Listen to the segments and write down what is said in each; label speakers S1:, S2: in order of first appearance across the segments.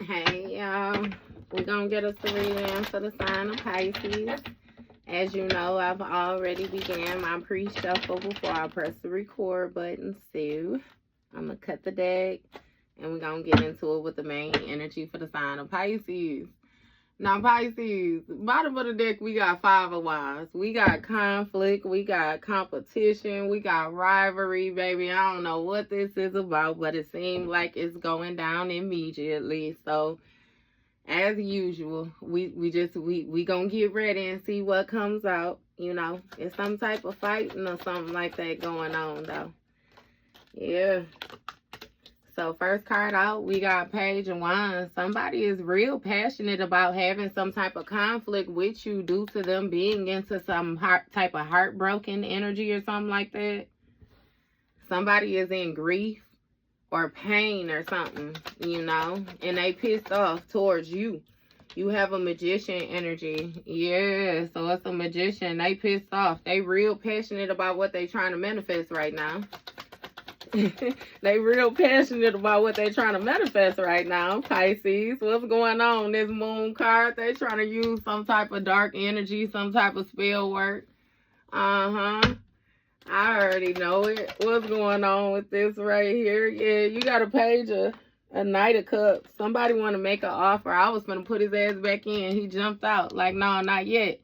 S1: Hey y'all, we're gonna get us a reading for the sign of Pisces. As you know, I've already began my pre-shuffle before I press the record button. So I'm gonna cut the deck and we're gonna get into it with the main energy for the sign of Pisces. Now, Pisces, bottom of the deck, we got Five of Wands. We got conflict, we got competition, we got rivalry, baby. I don't know what this is about, but it seems like it's going down immediately. So, as usual, we gonna get ready and see what comes out. You know, it's some type of fighting or something like that going on, though. Yeah. So first card out, we got Page of Wands. Somebody is real passionate about having some type of conflict with you due to them being into some type of heartbroken energy or something like that. Somebody is in grief or pain or something, you know, and they pissed off towards you. You have a magician energy. Yeah, so it's a magician. They pissed off. They real passionate about what they trying to manifest right now. They real passionate about what they're trying to manifest right now, Pisces. What's going on? This moon card, they trying to use some type of dark energy, some type of spell work. I already know it. What's going on with this right here? Yeah, you got a page of a Knight of Cups. Somebody want to make an offer. I was going to put his ass back in. He jumped out. Like, no, not yet.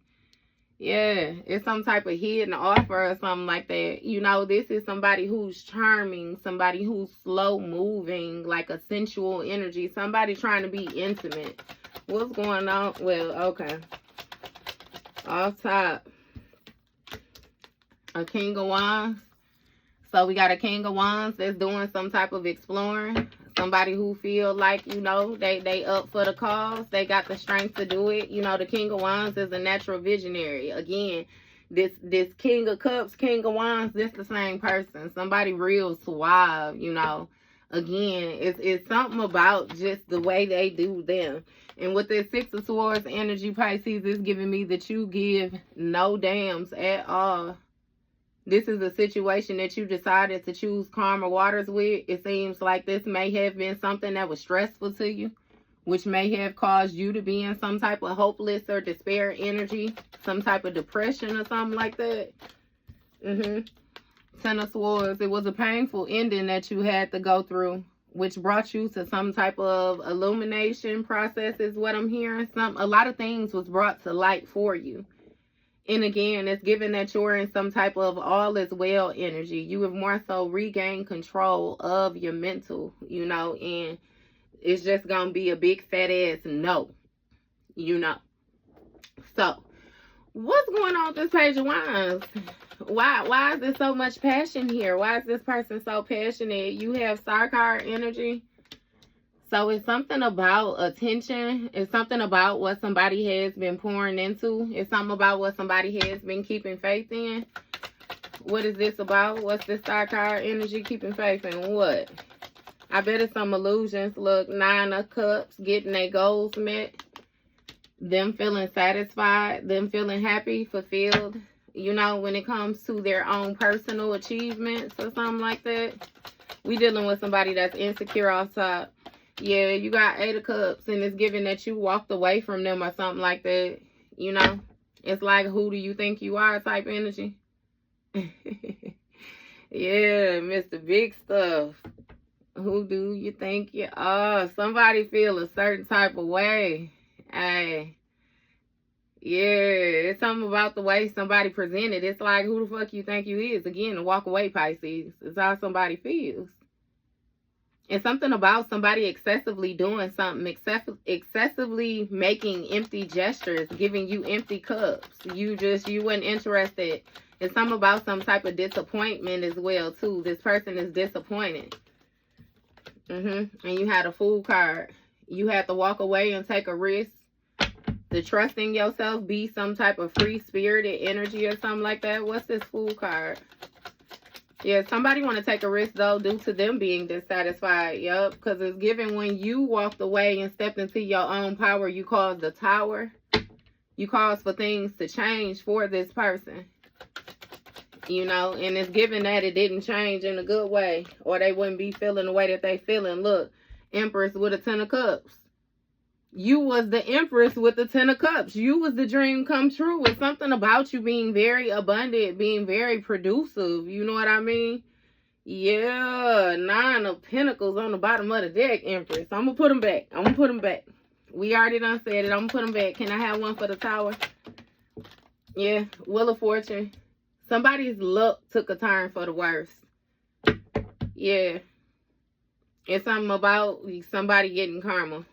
S1: Yeah, it's some type of hidden offer or something like that. You know, this is somebody who's charming, somebody who's slow moving, like a sensual energy, somebody trying to be intimate. What's going on? Well, okay. Off top, a King of Wands. So we got a King of Wands that's doing some type of exploring. Somebody who feel like, you know, they up for the cause. They got the strength to do it. You know, the King of Wands is a natural visionary. Again, this King of Cups, King of Wands, this the same person. Somebody real suave, you know. Again, it's something about just the way they do them. And with this Six of Swords energy, Pisces, is giving me that you give no dams at all. This is a situation that you decided to choose calmer waters with. It seems like this may have been something that was stressful to you, which may have caused you to be in some type of hopeless or despair energy, some type of depression or something like that. Ten of Swords. It was a painful ending that you had to go through, which brought you to some type of illumination process is what I'm hearing. A lot of things was brought to light for you. And again, it's given that you're in some type of all is well energy. You have more so regained control of your mental, you know, and it's just going to be a big fat ass no, you know. So, what's going on with this Page of Wands? Why is there so much passion here? Why is this person so passionate? You have Star card energy. So it's something about attention. It's something about what somebody has been pouring into. It's something about what somebody has been keeping faith in. What is this about? What's this Star card energy keeping faith in? What? I bet it's some illusions. Look, Nine of Cups, getting their goals met. Them feeling satisfied. Them feeling happy, fulfilled. You know, when it comes to their own personal achievements or something like that. We dealing with somebody that's insecure off top. Yeah, you got Eight of Cups, and it's given that you walked away from them or something like that. You know, it's like, who do you think you are type energy. Yeah, Mr. Big Stuff. Who do you think you are? Somebody feel a certain type of way. Hey, yeah, it's something about the way somebody presented. It's like, who the fuck you think you is? Again, walk away, Pisces. It's how somebody feels. It's something about somebody excessively doing something, excessively making empty gestures, giving you empty cups. You weren't interested. It's something about some type of disappointment as well, too. This person is disappointed. And you had a Fool card. You had to walk away and take a risk. To trust in yourself, be some type of free-spirited energy or something like that. What's this Fool card? Yeah, somebody want to take a risk, though, due to them being dissatisfied. Yup, because it's given when you walked away and stepped into your own power, you caused the tower. You caused for things to change for this person. You know, and it's given that it didn't change in a good way, or they wouldn't be feeling the way that they feeling. Look, Empress with a Ten of Cups. You was the Empress with the 10 of Cups. You was the dream come true. It's something about you being very abundant, being very producive. You know what I mean? Yeah, 9 of Pentacles on the bottom of the deck, Empress. I'm going to put them back. I'm going to put them back. We already done said it. I'm going to put them back. Can I have one for the Tower? Yeah, Wheel of Fortune. Somebody's luck took a turn for the worse. Yeah. It's something about somebody getting karma.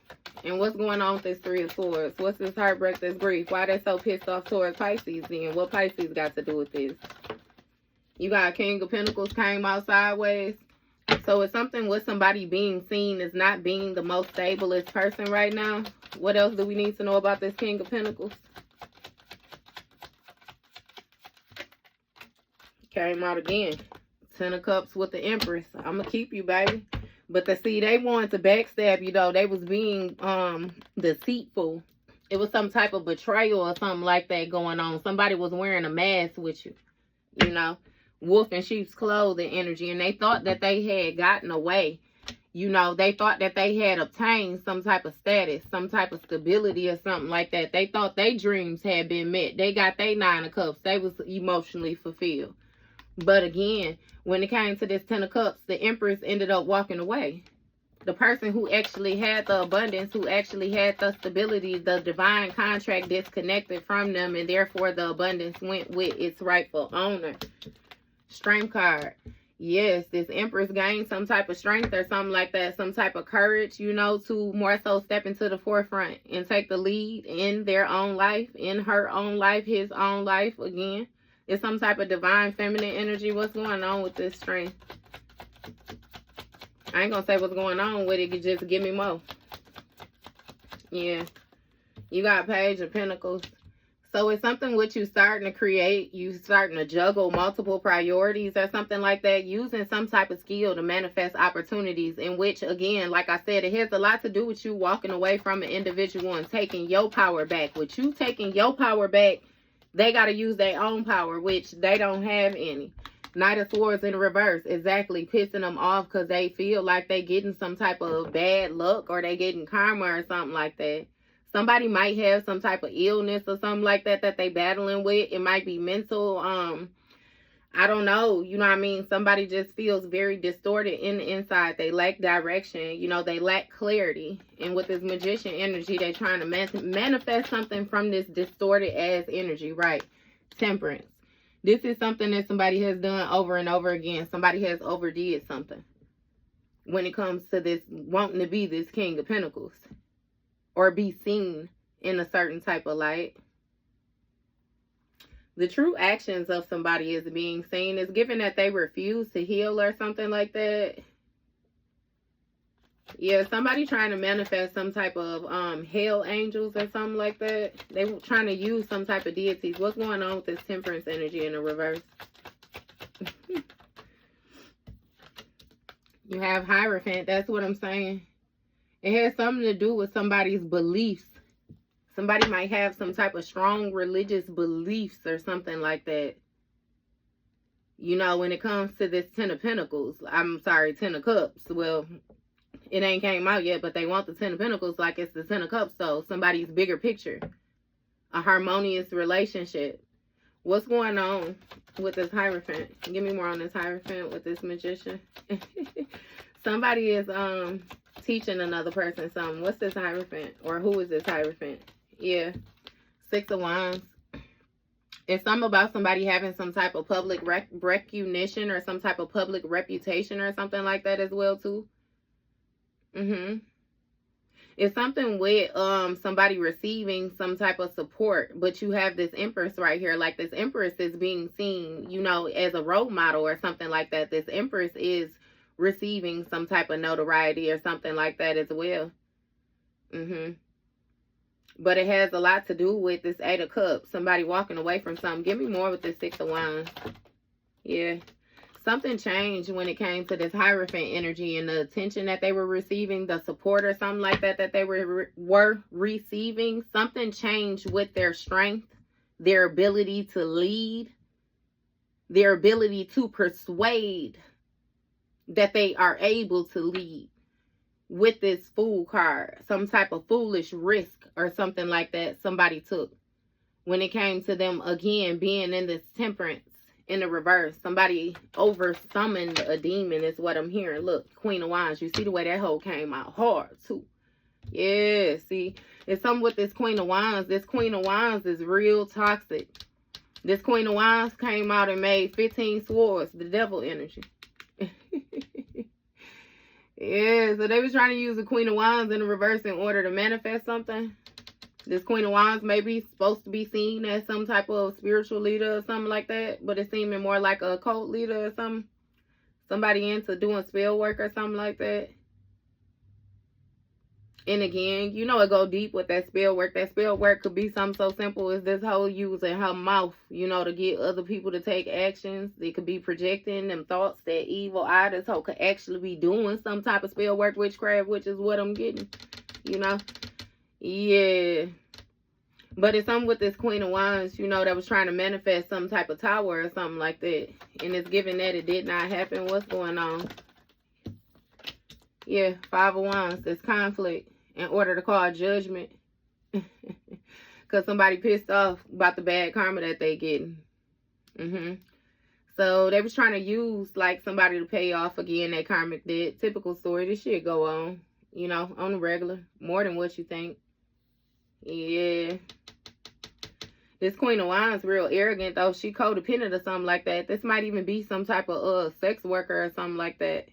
S1: And what's going on with this 3 of Swords? What's this heartbreak, this grief? Why they so pissed off towards Pisces then? What Pisces got to do with this? You got King of Pentacles came out sideways. So it's something with somebody being seen as not being the most stablest person right now. What else do we need to know about this King of Pentacles? Came out again. 10 of Cups with the Empress. I'm going to keep you, baby. But see, they wanted to backstab you, though. They was being deceitful. It was some type of betrayal or something like that going on. Somebody was wearing a mask with you. You know, wolf in sheep's clothing energy. And they thought that they had gotten away. You know, they thought that they had obtained some type of status, some type of stability or something like that. They thought their dreams had been met. They got their 9 of Cups. They was emotionally fulfilled. But again, when it came to this 10 of Cups, the Empress ended up walking away. The person who actually had the abundance, who actually had the stability, the divine contract disconnected from them, and therefore the abundance went with its rightful owner. Strength card. Yes, this Empress gained some type of strength or something like that, some type of courage, you know, to more so step into the forefront and take the lead in their own life, in her own life, his own life again. It's some type of divine feminine energy. What's going on with this strength? I ain't going to say what's going on with it. Just give me more. Yeah. You got Page of Pentacles. So it's something with you starting to create. You starting to juggle multiple priorities or something like that. Using some type of skill to manifest opportunities. In which, again, like I said, it has a lot to do with you walking away from an individual and taking your power back. With you taking your power back, they got to use their own power, which they don't have any. Knight of Swords in reverse. Exactly. Pissing them off because they feel like they getting some type of bad luck or they getting karma or something like that. Somebody might have some type of illness or something like that that they battling with. It might be mental. I don't know. You know what I mean? Somebody just feels very distorted in the inside. They lack direction. You know, they lack clarity. And with this Magician energy, they're trying to manifest something from this distorted ass energy, right? Temperance. This is something that somebody has done over and over again. Somebody has overdid something when it comes to this wanting to be this King of Pentacles or be seen in a certain type of light. The true actions of somebody is being seen is given that they refuse to heal or something like that. Yeah, somebody trying to manifest some type of hell angels or something like that. They were trying to use some type of deities. What's going on with this Temperance energy in the reverse? You have Hierophant. That's what I'm saying. It has something to do with somebody's beliefs. Somebody might have some type of strong religious beliefs or something like that. You know, when it comes to this 10 of Pentacles. I'm sorry, 10 of Cups. Well, it ain't came out yet, but they want the 10 of Pentacles like it's the 10 of Cups. So somebody's bigger picture. A harmonious relationship. What's going on with this Hierophant? Give me more on this Hierophant with this Magician. Somebody is teaching another person something. What's this Hierophant? Or who is this Hierophant? Yeah. 6 of Wands. It's something about somebody having some type of public recognition or some type of public reputation or something like that as well too. It's something with somebody receiving some type of support, but you have this Empress right here. Like this Empress is being seen, you know, as a role model or something like that. This Empress is receiving some type of notoriety or something like that as well. But it has a lot to do with this 8 of Cups. Somebody walking away from something. Give me more with this 6 of Wands. Yeah. Something changed when it came to this Hierophant energy and the attention that they were receiving, the support or something like that that they were receiving. Something changed with their strength, their ability to lead, their ability to persuade that they are able to lead. with this Fool card. Some type of foolish risk or something like that somebody took when it came to them, again, being in this Temperance in the reverse. Somebody over summoned a demon is what I'm hearing. Look, Queen of Wands. You see the way that hoe came out hard too. Yeah, see, it's something with this Queen of Wands. This Queen of Wands is real toxic. This Queen of Wands came out and made 15 swords, the devil energy. Yeah, so they was trying to use the Queen of Wands in the reverse in order to manifest something. This Queen of Wands may be supposed to be seen as some type of spiritual leader or something like that, but it's seeming more like a cult leader or something. Somebody into doing spell work or something like that. And again, you know, it go deep with that spell work. That spell work could be something so simple as this whole using her mouth, you know, to get other people to take actions. It could be projecting them thoughts, that evil eye. This hoe could actually be doing some type of spell work, witchcraft, which is what I'm getting, you know. Yeah. But it's something with this Queen of Wands, you know, that was trying to manifest some type of tower or something like that. And it's given that it did not happen. What's going on? Yeah, Five of Wands. There's conflict in order to call judgment. Because somebody pissed off about the bad karma that they getting. So they was trying to use like somebody to pay off again that karmic debt. Typical story. This shit go on, you know, on the regular. More than what you think. Yeah. This Queen of Wands real arrogant though. She codependent or something like that. This might even be some type of sex worker or something like that.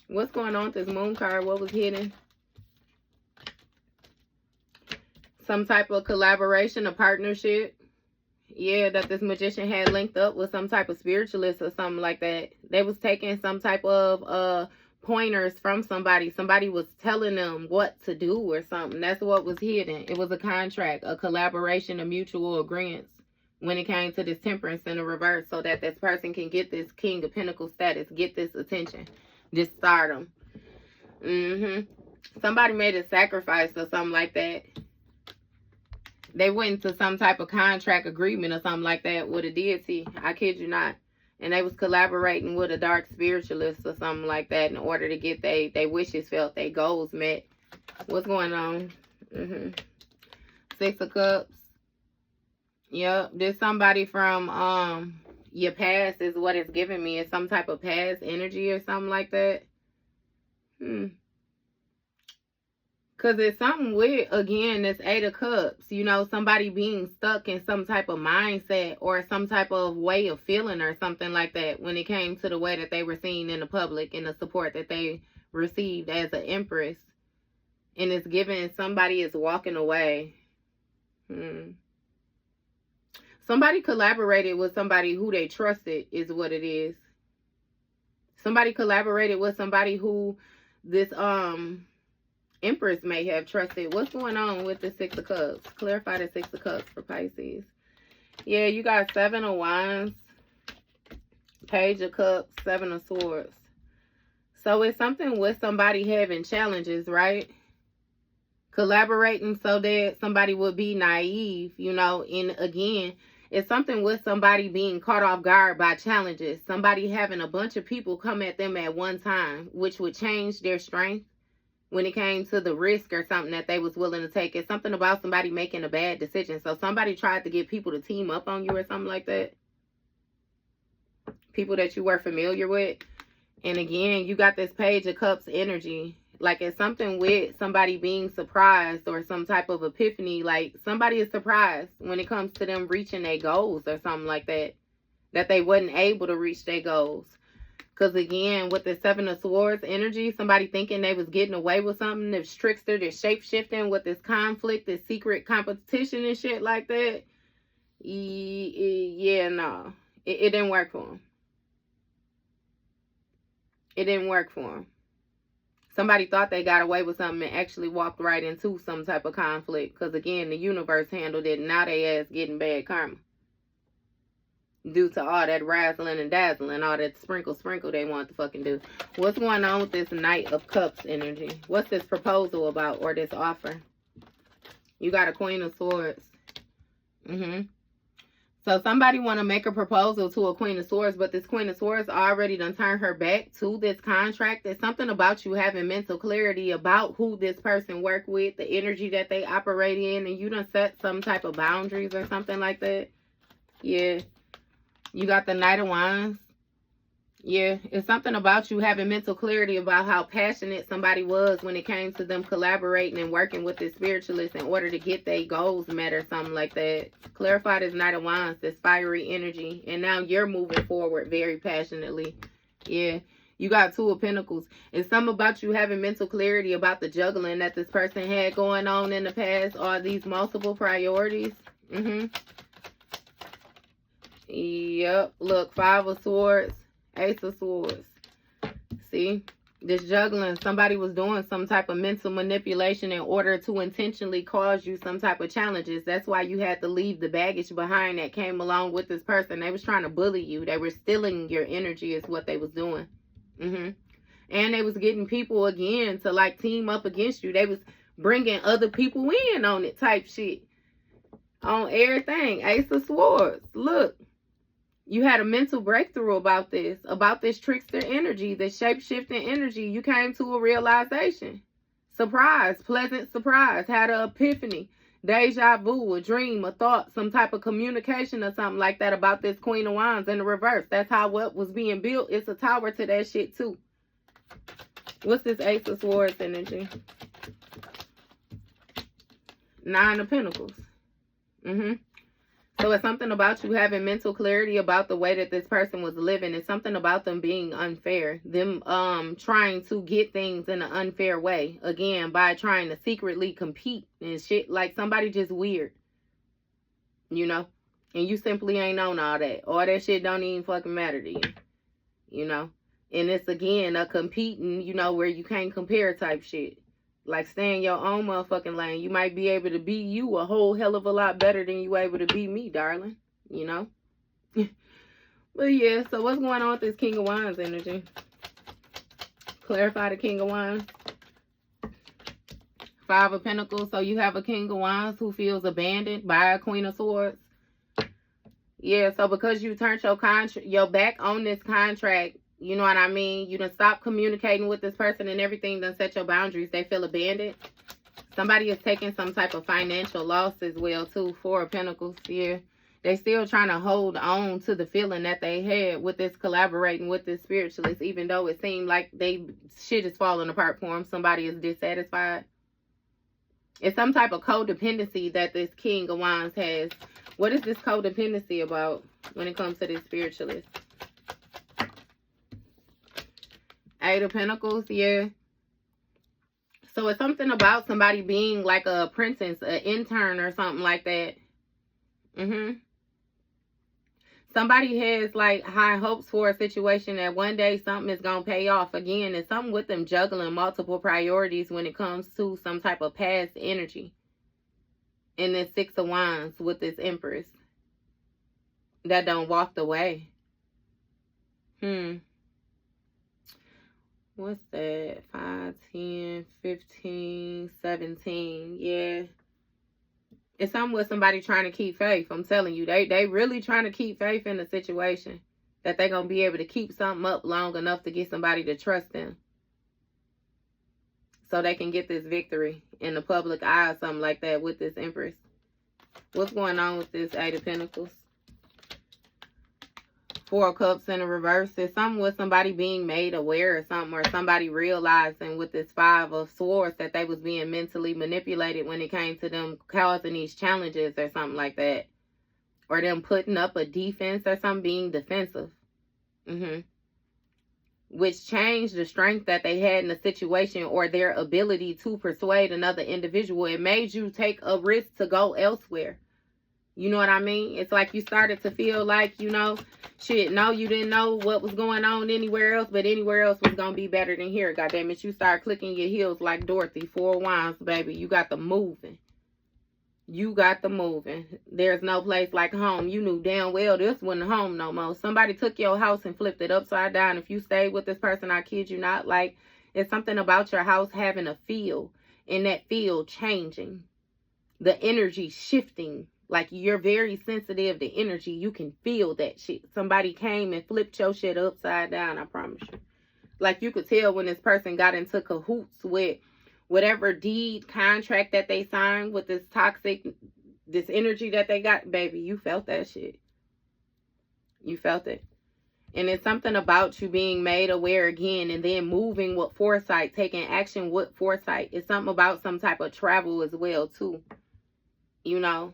S1: What's going on with this Moon card? What was hidden? Some type of collaboration, a partnership. Yeah, that this magician had linked up with some type of spiritualist or something like that. They was taking some type of pointers from somebody. Somebody was telling them what to do or something. That's what was hidden. It was a contract, a collaboration, a mutual agreement when it came to this Temperance in the reverse, so that this person can get this King of Pentacles status, get this attention, this stardom. Somebody made a sacrifice or something like that. They went into some type of contract agreement or something like that with a deity. I kid you not. And they was collaborating with a dark spiritualist or something like that in order to get they wishes felt, their goals met. What's going on? Six of Cups. Yep. There's somebody from your past is what it's giving me. It's some type of past energy or something like that. Because it's something with, again, this Eight of Cups. You know, somebody being stuck in some type of mindset or some type of way of feeling or something like that when it came to the way that they were seen in the public and the support that they received as an Empress. And it's given somebody is walking away. Somebody collaborated with somebody who they trusted is what it is. Somebody collaborated with somebody who this Empress may have trusted. What's going on with the Six of Cups? Clarify the Six of Cups for Pisces. Yeah, you got Seven of Wands, Page of Cups, Seven of Swords. So it's something with somebody having challenges, right? Collaborating so that somebody would be naive, you know. And again, it's something with somebody being caught off guard by challenges. Somebody having a bunch of people come at them at one time, which would change their strength when it came to the risk or something that they was willing to take. It's something about somebody making a bad decision. So somebody tried to get people to team up on you or something like that. People that you were familiar with. And again, you got this Page of Cups energy. Like it's something with somebody being surprised or some type of epiphany. Like somebody is surprised when it comes to them reaching their goals or something like that. That they wasn't able to reach their goals. Because again, with the Seven of Swords energy, somebody thinking they was getting away with something. This trickster, this shape-shifting with this conflict, this secret competition and shit like that. Yeah, no. It didn't work for him. It didn't work for him. Somebody thought they got away with something and actually walked right into some type of conflict. Because again, the universe handled it. And now they ass getting bad karma. Due to all that razzling and dazzling, all that sprinkle they want to fucking do. What's going on with this Knight of Cups energy? What's this proposal about or this offer? You got a Queen of Swords. So somebody want to make a proposal to a Queen of Swords, but this Queen of Swords already done turned her back to this contract. There's something about you having mental clarity about who this person work with, the energy that they operate in, and you done set some type of boundaries or something like that. Yeah. You got the Knight of Wands. Yeah, it's something about you having mental clarity about how passionate somebody was when it came to them collaborating and working with this spiritualist in order to get their goals met or something like that. Clarify this Knight of Wands, this fiery energy. And now you're moving forward very passionately. Yeah, you got Two of Pentacles. It's something about you having mental clarity about the juggling that this person had going on in the past, or these multiple priorities. Yep, look, Five of Swords. Ace of Swords. See, this juggling, somebody was doing some type of mental manipulation in order to intentionally cause you some type of challenges. That's why you had to leave the baggage behind that came along with this person. They was trying to bully you. They were stealing your energy is what they was doing. And they was getting people again to like team up against you. They was bringing other people in on it type shit. On everything. Ace of Swords. Look. You had a mental breakthrough about this trickster energy, this shape-shifting energy. You came to a realization. Surprise, pleasant surprise, had an epiphany, deja vu, a dream, a thought, some type of communication or something like that about this Queen of Wands in the reverse. That's how what was being built. It's a tower to that shit too. What's this Ace of Swords energy? Nine of Pentacles. So it's something about you having mental clarity about the way that this person was living. It's something about them being unfair. Them trying to get things in an unfair way. Again, by trying to secretly compete and shit. Like somebody just weird. You know? And you simply ain't on all that. All that shit don't even fucking matter to you. You know? And it's again a competing, you know, where you can't compare type shit. Like, stay in your own motherfucking lane. You might be able to be you a whole hell of a lot better than you able to be me, darling. You know? But yeah, so what's going on with this King of Wands energy? Clarify the King of Wands. Five of Pentacles. So you have a King of Wands who feels abandoned by a Queen of Swords. Yeah, so because you turned your back on this contract, you know what I mean? You done stop communicating with this person and everything, done set your boundaries. They feel abandoned. Somebody is taking some type of financial loss as well, too. Four of Pentacles. Yeah. They still trying to hold on to the feeling that they had with this collaborating with this spiritualist, even though it seemed like shit is falling apart for them. Somebody is dissatisfied. It's some type of codependency that this King of Wands has. What is this codependency about when it comes to this spiritualist? Eight of Pentacles, yeah. So it's something about somebody being like a apprentice, an intern or something like that. Somebody has like high hopes for a situation that one day something is going to pay off. Again, it's something with them juggling multiple priorities when it comes to some type of past energy. And this Six of Wands with this Empress that don't walk away. What's that? 5, 10, 15, 17. Yeah. It's something with somebody trying to keep faith. I'm telling you, they really trying to keep faith in the situation. That they're going to be able to keep something up long enough to get somebody to trust them. So they can get this victory in the public eye or something like that with this Empress. What's going on with this Eight of Pentacles? Four of Cups in the reverse. There's something with somebody being made aware of something, or somebody realizing with this Five of Swords that they was being mentally manipulated when it came to them causing these challenges or something like that. Or them putting up a defense or something, being defensive. Which changed the strength that they had in the situation, or their ability to persuade another individual. It made you take a risk to go elsewhere. You know what I mean? It's like you started to feel like, you know, shit, no, you didn't know what was going on anywhere else, but anywhere else was going to be better than here. Goddamn it, you start clicking your heels like Dorothy. Four of Wands, baby. You got the moving. You got the moving. There's no place like home. You knew damn well this wasn't home no more. Somebody took your house and flipped it upside down. If you stayed with this person, I kid you not, like, it's something about your house having a feel, and that feel changing. The energy shifting. Like, you're very sensitive to energy. You can feel that shit. Somebody came and flipped your shit upside down, I promise you. Like, you could tell when this person got into cahoots with whatever deed, contract that they signed with this toxic, this energy that they got. Baby, you felt that shit. You felt it. And it's something about you being made aware again and then moving with foresight, taking action with foresight. It's something about some type of travel as well, too. You know?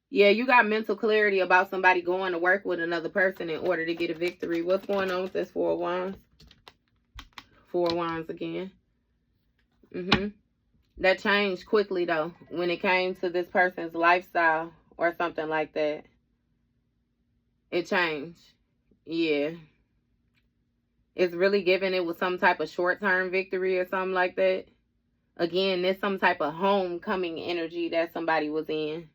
S1: Yeah, you got mental clarity about somebody going to work with another person in order to get a victory. What's going on with this Four of Wands? Four of Wands again. That changed quickly, though, when it came to this person's lifestyle or something like that. It changed. Yeah. It's really giving it with some type of short-term victory or something like that. Again, there's some type of homecoming energy that somebody was in.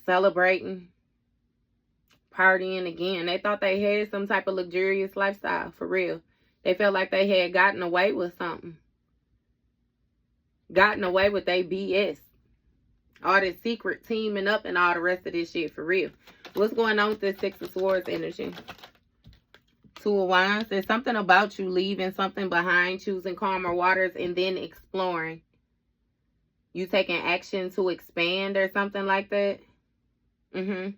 S1: Celebrating. Partying again. They thought they had some type of luxurious lifestyle, for real. They felt like they had gotten away with something. Gotten away with their BS. All this secret teaming up and all the rest of this shit, for real. What's going on with this Six of Swords energy? Two of Wands. There's something about you leaving something behind, choosing calmer waters, and then exploring. You taking action to expand or something like that. When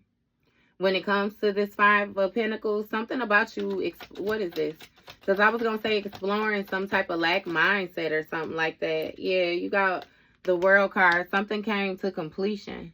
S1: it comes to this Five of Pentacles, something about you, what is this? Because I was going to say exploring some type of lack mindset or something like that. Yeah, you got the World card. Something came to completion.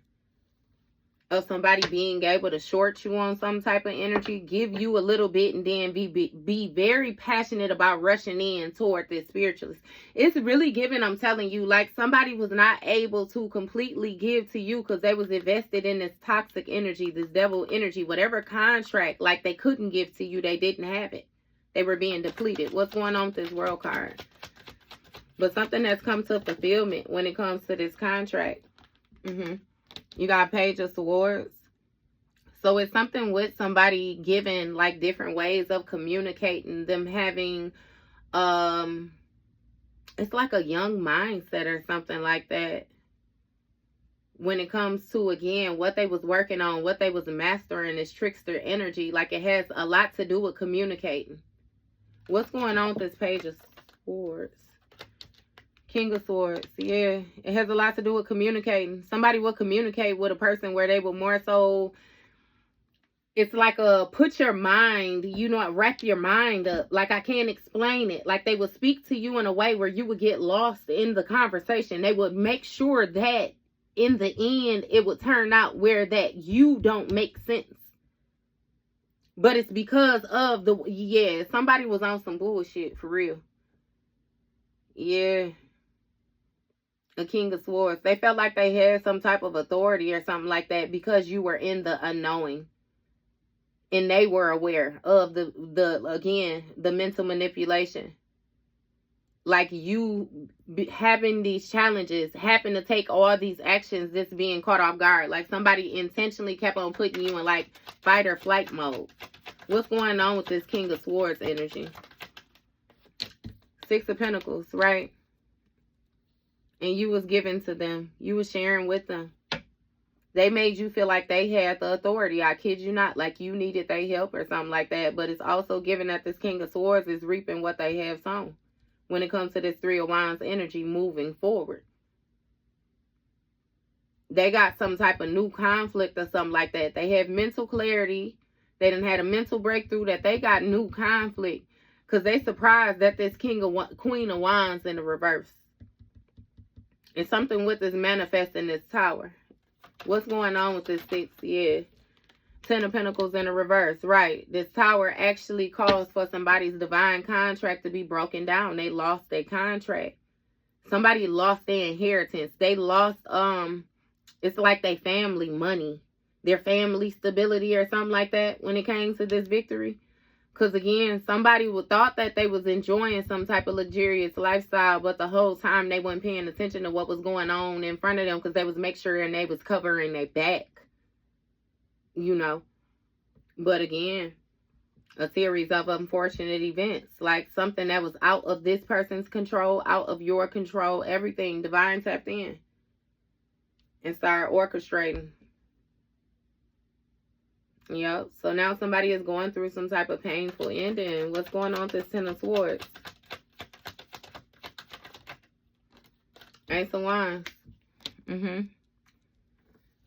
S1: Of somebody being able to short you on some type of energy, give you a little bit, and then be very passionate about rushing in toward this spiritualist. It's really giving, I'm telling you, like somebody was not able to completely give to you because they was invested in this toxic energy, this devil energy, whatever contract, like they couldn't give to you, they didn't have it. They were being depleted. What's going on with this World card? But something that's come to fulfillment when it comes to this contract. You got Page of Swords. So it's something with somebody giving like different ways of communicating, them having it's like a young mindset or something like that. When it comes to, again, what they was working on, what they was mastering, is trickster energy. Like, it has a lot to do with communicating. What's going on with this Page of Swords? King of Swords. Yeah, it has a lot to do with communicating. Somebody will communicate with a person where they will more so, it's like a put your mind, you know, wrap your mind up. Like, I can't explain it. Like, they would speak to you in a way where you would get lost in the conversation. They would make sure that in the end it would turn out where that you don't make sense. But it's because of the, yeah, somebody was on some bullshit, for real. Yeah. A King of Swords. They felt like they had some type of authority or something like that because you were in the unknowing. And they were aware of again, the mental manipulation. Like, you having these challenges, having to take all these actions, just being caught off guard. Like, somebody intentionally kept on putting you in like fight or flight mode. What's going on with this King of Swords energy? Six of Pentacles, right? And you was giving to them. You was sharing with them. They made you feel like they had the authority. I kid you not. Like you needed their help or something like that. But it's also given that this King of Swords is reaping what they have sown. When it comes to this Three of Wands energy moving forward. They got some type of new conflict or something like that. They have mental clarity. They done had a mental breakthrough that they got new conflict. Because they surprised that this Queen of Wands in the reverse. And something with this manifesting this Tower. What's going on with this Six? Yeah. Ten of Pentacles in the reverse. Right. This Tower actually calls for somebody's divine contract to be broken down. They lost their contract. Somebody lost their inheritance. They lost, it's like their family money. Their family stability or something like that when it came to this victory. Because again, somebody thought that they was enjoying some type of luxurious lifestyle, but the whole time they weren't paying attention to what was going on in front of them because they was make sure and they was covering their back. You know. But again, a series of unfortunate events. Like something that was out of this person's control, out of your control, everything. Divine tapped in. and start orchestrating. Yep. So now somebody is going through some type of painful ending. What's going on with this Ten of Swords? Ace of Wands.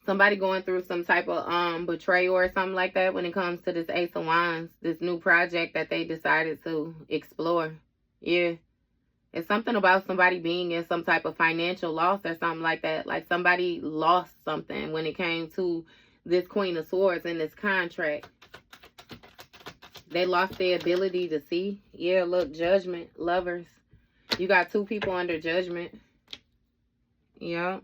S1: Somebody going through some type of betrayal or something like that when it comes to this Ace of Wands. This new project that they decided to explore. Yeah. It's something about somebody being in some type of financial loss or something like that. Like somebody lost something when it came to this Queen of Swords in this contract. They lost their ability to see. Yeah, look, judgment, lovers. You got two people under judgment. Yeah.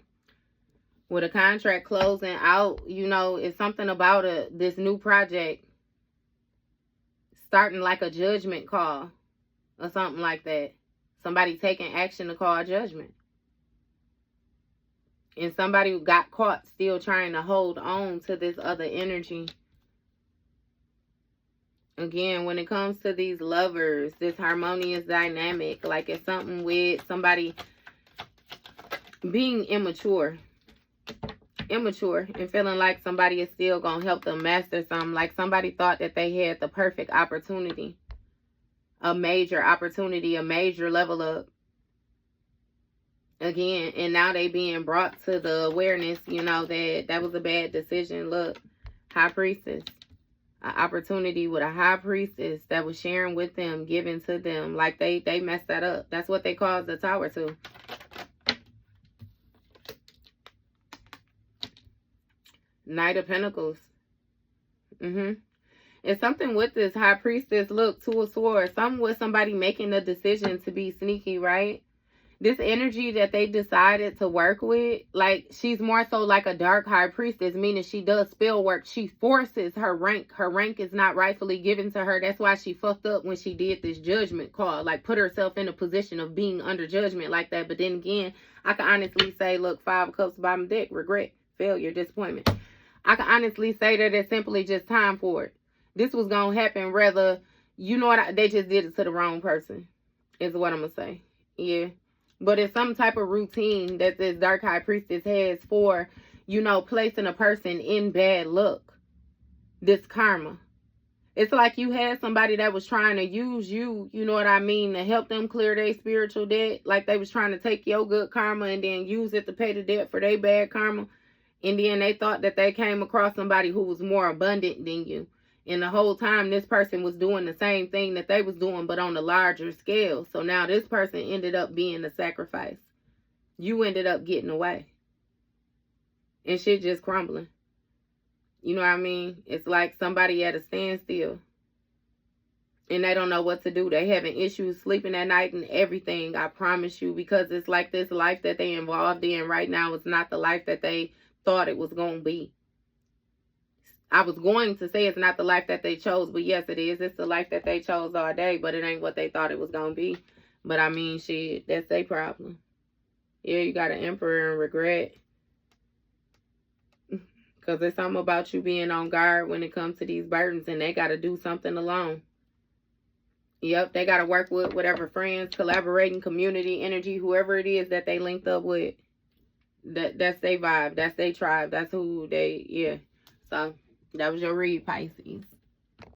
S1: With a contract closing out, you know, it's something about this new project starting like a judgment call or something like that. Somebody taking action to call judgment. And somebody who got caught still trying to hold on to this other energy. Again, when it comes to these lovers, this harmonious dynamic, like it's something with somebody being immature and feeling like somebody is still going to help them master something. Like somebody thought that they had the perfect opportunity. A major opportunity, a major level up. Again, and now they being brought to the awareness, you know, that was a bad decision. Look, High Priestess. An opportunity with a High Priestess that was sharing with them, giving to them. Like they messed that up. That's what they caused the Tower to. Knight of Pentacles. It's something with this High Priestess. Look, Two of Swords. Something with somebody making the decision to be sneaky, right? This energy that they decided to work with, like, she's more so like a dark High Priestess, meaning she does spell work. She forces her rank. Her rank is not rightfully given to her. That's why she fucked up when she did this judgment call. Like, put herself in a position of being under judgment like that. But then again, I can honestly say, look, Five of Cups, bottom deck, regret, failure, disappointment. I can honestly say that it's simply just time for it. This was going to happen rather, you know what, they just did it to the wrong person, is what I'm going to say. Yeah. But it's some type of routine that this Dark High Priestess has for, you know, placing a person in bad luck. This karma. It's like you had somebody that was trying to use you, you know what I mean, to help them clear their spiritual debt. Like they was trying to take your good karma and then use it to pay the debt for their bad karma. And then they thought that they came across somebody who was more abundant than you. And the whole time this person was doing the same thing that they was doing, but on a larger scale. So now this person ended up being the sacrifice. You ended up getting away. And shit just crumbling. You know what I mean? It's like somebody at a standstill. And they don't know what to do. They having issues sleeping at night and everything, I promise you. Because it's like this life that they involved in right now is not the life that they thought it was going to be. I was going to say it's not the life that they chose, but yes, it is. It's the life that they chose all day, but it ain't what they thought it was going to be. But I mean, shit, that's their problem. Yeah, you got an Emperor and regret. Because there's something about you being on guard when it comes to these burdens, and they got to do something alone. Yep, they got to work with whatever friends, collaborating, community, energy, whoever it is that they linked up with. That's their vibe. That's their tribe. That's who they, yeah. So, that was your read, Pisces.